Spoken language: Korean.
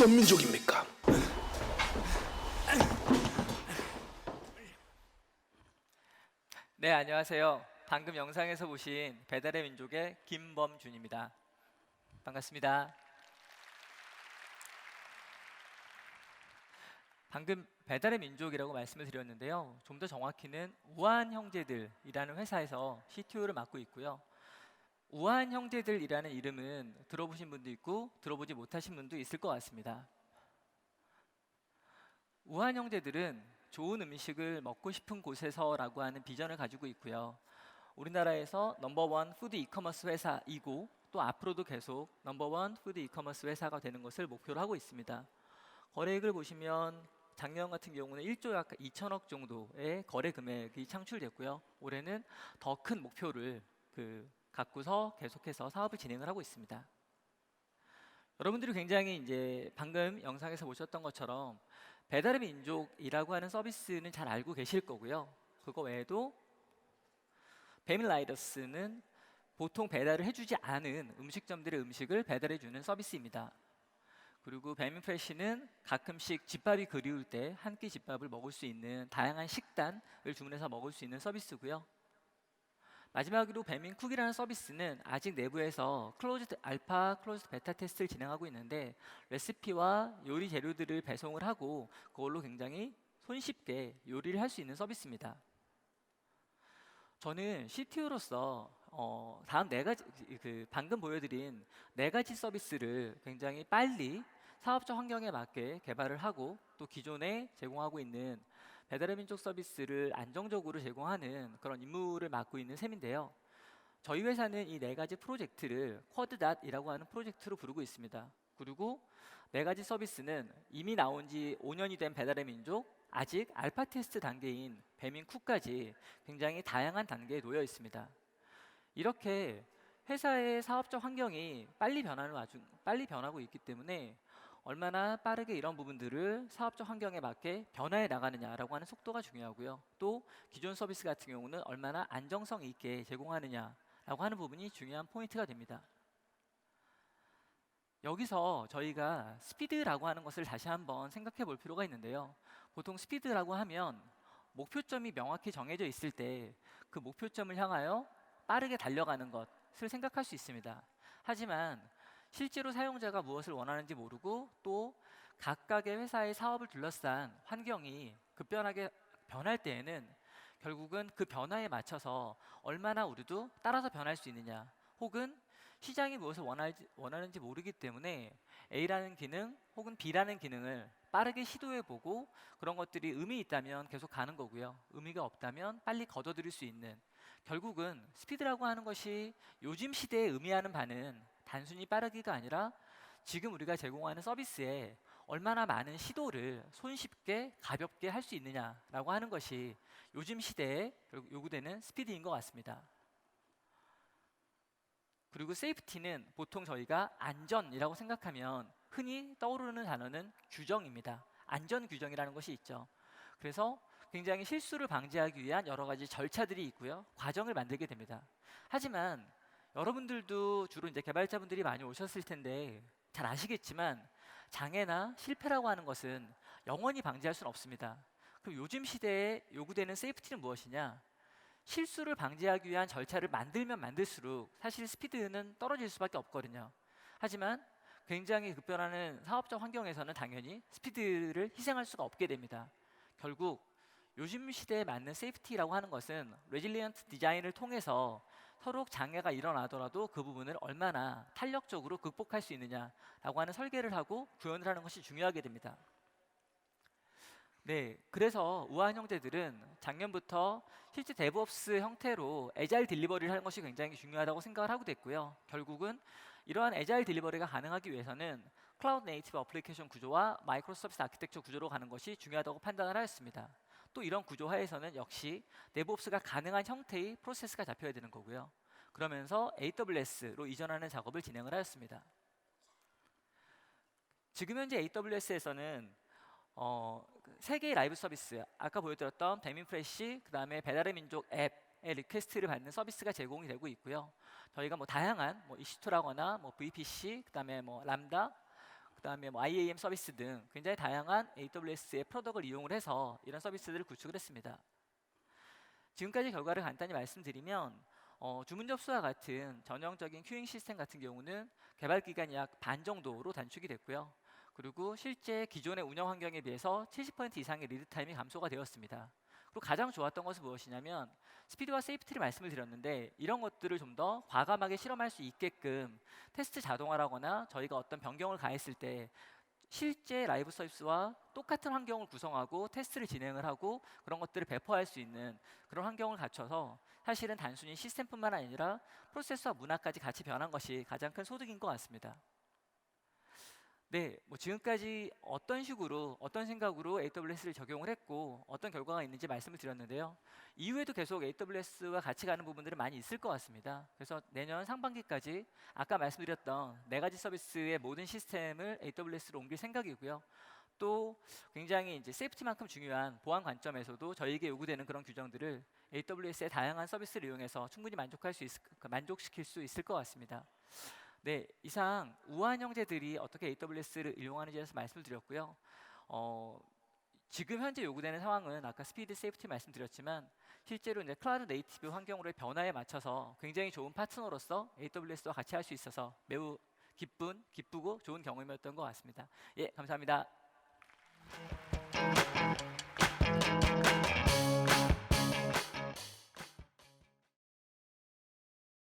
어떤 민족입니까? 네, 안녕하세요. 방금 영상에서 보신 배달의 민족의 김범준입니다. 반갑습니다. 방금 배달의 민족이라고 말씀을 드렸는데요. 좀 더 정확히는 우한 형제들이라는 회사에서 CTO를 맡고 있고요. 우한 형제들이라는 이름은 들어보신 분도 있고 들어보지 못하신 분도 있을 것 같습니다. 우한 형제들은 좋은 음식을 먹고 싶은 곳에서라고 하는 비전을 가지고 있고요. 우리나라에서 넘버원 푸드 이커머스 회사이고 또 앞으로도 계속 넘버원 푸드 이커머스 회사가 되는 것을 목표로 하고 있습니다. 거래액을 보시면 작년 같은 경우는 1조 약 2천억 정도의 거래 금액이 창출됐고요. 올해는 더 큰 목표를 갖고서 계속해서 사업을 진행을 하고 있습니다. 여러분들이 굉장히 이제 방금 영상에서 보셨던 것처럼 배달의 민족이라고 하는 서비스는 잘 알고 계실 거고요. 그거 외에도 배밀라이더스는 보통 배달을 해주지 않은 음식점들의 음식을 배달해주는 서비스입니다. 그리고 배민프레시는 가끔씩 집밥이 그리울 때 한 끼 집밥을 먹을 수 있는 다양한 식단을 주문해서 먹을 수 있는 서비스고요. 마지막으로 배민쿡이라는 서비스는 아직 내부에서 클로즈드 알파, 클로즈드 베타 테스트를 진행하고 있는데 레시피와 요리 재료들을 배송을 하고 그걸로 굉장히 손쉽게 요리를 할 수 있는 서비스입니다. 저는 CTO로서 다음 네 가지 방금 보여드린 네 가지 서비스를 굉장히 빨리 사업적 환경에 맞게 개발을 하고 또 기존에 제공하고 있는 배달의 민족 서비스를 안정적으로 제공하는 그런 임무를 맡고 있는 셈인데요. 저희 회사는 이 네 가지 프로젝트를 쿼드닷이라고 하는 프로젝트로 부르고 있습니다. 그리고 네 가지 서비스는 이미 나온 지 5년이 된 배달의 민족, 아직 알파 테스트 단계인 배민쿡까지 굉장히 다양한 단계에 놓여 있습니다. 이렇게 회사의 사업적 환경이 빨리 변하고 있기 때문에 얼마나 빠르게 이런 부분들을 사업적 환경에 맞게 변화해 나가느냐라고 하는 속도가 중요하고요. 또 기존 서비스 같은 경우는 얼마나 안정성 있게 제공하느냐라고 하는 부분이 중요한 포인트가 됩니다. 여기서 저희가 스피드라고 하는 것을 다시 한번 생각해 볼 필요가 있는데요. 보통 스피드라고 하면 목표점이 명확히 정해져 있을 때 그 목표점을 향하여 빠르게 달려가는 것을 생각할 수 있습니다. 하지만 실제로 사용자가 무엇을 원하는지 모르고 또 각각의 회사의 사업을 둘러싼 환경이 급변하게 변할 때에는 결국은 그 변화에 맞춰서 얼마나 우리도 따라서 변할 수 있느냐, 혹은 시장이 무엇을 원하는지 모르기 때문에 A라는 기능 혹은 B라는 기능을 빠르게 시도해보고 그런 것들이 의미 있다면 계속 가는 거고요. 의미가 없다면 빨리 거둬들일 수 있는, 결국은 스피드라고 하는 것이 요즘 시대에 의미하는 바는 단순히 빠르기가 아니라 지금 우리가 제공하는 서비스에 얼마나 많은 시도를 손쉽게 가볍게 할 수 있느냐라고 하는 것이 요즘 시대에 요구되는 스피드인 것 같습니다. 그리고 세이프티는 보통 저희가 안전이라고 생각하면 흔히 떠오르는 단어는 규정입니다. 안전 규정이라는 것이 있죠. 그래서 굉장히 실수를 방지하기 위한 여러 가지 절차들이 있고요. 과정을 만들게 됩니다. 하지만 여러분들도 주로 이제 개발자분들이 많이 오셨을 텐데 잘 아시겠지만 장애나 실패라고 하는 것은 영원히 방지할 수는 없습니다. 그럼 요즘 시대에 요구되는 세이프티는 무엇이냐? 실수를 방지하기 위한 절차를 만들면 만들수록 사실 스피드는 떨어질 수밖에 없거든요. 하지만 굉장히 급변하는 사업적 환경에서는 당연히 스피드를 희생할 수가 없게 됩니다. 결국 요즘 시대에 맞는 세이프티라고 하는 것은 레질리언트 디자인을 통해서 서로 장애가 일어나더라도 그 부분을 얼마나 탄력적으로 극복할 수 있느냐라고 하는 설계를 하고 구현을 하는 것이 중요하게 됩니다. 네, 그래서 우한 형제들은 작년부터 실제 데브옵스 형태로 애자일 딜리버리를 하는 것이 굉장히 중요하다고 생각을 하고 됐고요. 결국은 이러한 애자일 딜리버리가 가능하기 위해서는 클라우드 네이티브 어플리케이션 구조와 마이크로 서비스 아키텍처 구조로 가는 것이 중요하다고 판단을 하였습니다. 또 이런 구조 하에서는 역시 데브옵스가 가능한 형태의 프로세스가 잡혀야 되는 거고요. 그러면서 AWS로 이전하는 작업을 진행을 하였습니다. 지금 현재 AWS에서는 세 개의 라이브 서비스, 아까 보여드렸던 배민프레시, 그 다음에 배달의 민족 앱의 리퀘스트를 받는 서비스가 제공이 되고 있고요. 저희가 다양한 EC2라거나 VPC, 그 다음에 람다, 그다음에 뭐 IAM 서비스 등 굉장히 다양한 AWS의 프로덕트를 이용을 해서 이런 서비스들을 구축을 했습니다. 지금까지 결과를 간단히 말씀드리면 주문 접수와 같은 전형적인 큐잉 시스템 같은 경우는 개발 기간이 약 반 정도로 단축이 됐고요. 그리고 실제 기존의 운영 환경에 비해서 70% 이상의 리드 타임이 감소가 되었습니다. 그리고 가장 좋았던 것은 무엇이냐면 스피드와 세이프티를 말씀을 드렸는데 이런 것들을 좀 더 과감하게 실험할 수 있게끔 테스트 자동화라거나 저희가 어떤 변경을 가했을 때 실제 라이브 서비스와 똑같은 환경을 구성하고 테스트를 진행을 하고 그런 것들을 배포할 수 있는 그런 환경을 갖춰서 사실은 단순히 시스템뿐만 아니라 프로세스와 문화까지 같이 변한 것이 가장 큰 소득인 것 같습니다. 네, 뭐 지금까지 어떤 식으로 어떤 생각으로 AWS를 적용을 했고 어떤 결과가 있는지 말씀을 드렸는데요. 이후에도 계속 AWS와 같이 가는 부분들은 많이 있을 것 같습니다. 그래서 내년 상반기까지 아까 말씀드렸던 4가지 서비스의 모든 시스템을 AWS로 옮길 생각이고요. 또 굉장히 이제 세이프티만큼 중요한 보안 관점에서도 저희에게 요구되는 그런 규정들을 AWS의 다양한 서비스를 이용해서 충분히 만족시킬 수 있을 것 같습니다. 네, 이상 우한 형제들이 어떻게 AWS를 이용하는지에 대해서 말씀을 드렸고요. 지금 현재 요구되는 상황은 아까 스피드, 세이프티 말씀드렸지만 실제로 이제 클라우드 네이티브 환경으로의 변화에 맞춰서 굉장히 좋은 파트너로서 AWS와 같이 할 수 있어서 매우 기쁘고 좋은 경험이었던 것 같습니다. 예, 감사합니다.